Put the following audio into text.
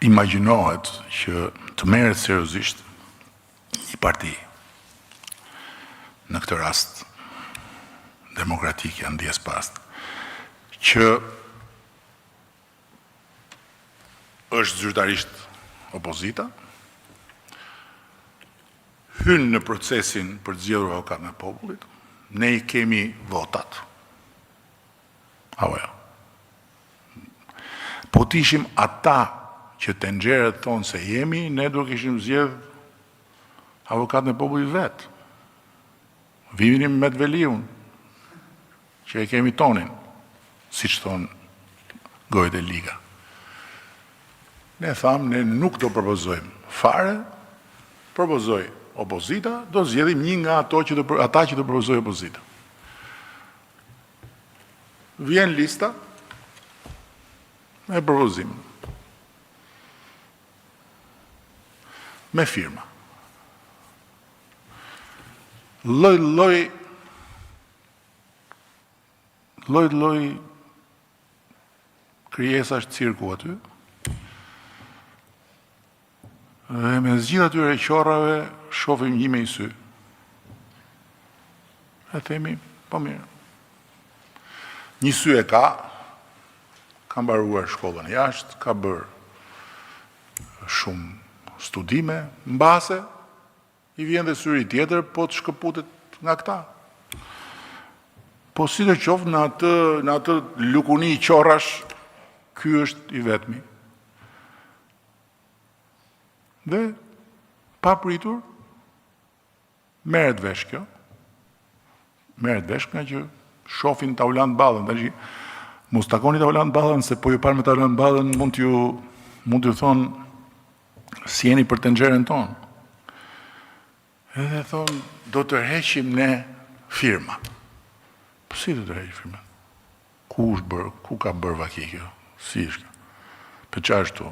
imagjinohet që të merret seriozisht një parti, në këtë rast demokratike, ndjes past, që është zyrtarisht opozita, hynë në procesin për të zgjedhur avokatën e popullit, ne I kemi votat. Apo jo. Po t'ishim ata që tenxherët thonë se jemi, ne do kishim zgjedh avokatën e popullit vetë. Vinim me të veliun, që e kemi tonin, si që thonë gojët e liga. Ne thamë, ne nuk do propozojmë fare, propozoj opozita, do zgjedhim një nga ata që do propozoj opozita. Vjen lista me propozim. Me firma. Lloj krijesash cirku aty. Dhe me zgjidhja atyre qorrave shohim një me I sy. E themi, po mirë. Një sy e ka mbaruar shkollën jashtë, ka bërë shumë studime, mbase I vjen dhe syri tjetër, po të shkëputet nga këta. Po si të qoftë në atë lukuni I qorrash, ky është I vetmi. Dhe, pa pritur, merret vesh kjo. Merret vesh nga që shofin Taulant Ballën. Mos takoni Taulant Ballën, se po ju parë me Taulant Ballën mund t'ju thonë si jeni për tenxherën tonë. Edhe thonë, do të rreqim ne firma. Po si do të rreqim firma? Ku ka bërë vaki kjo? Si është kjo? Për çfarë ashtu?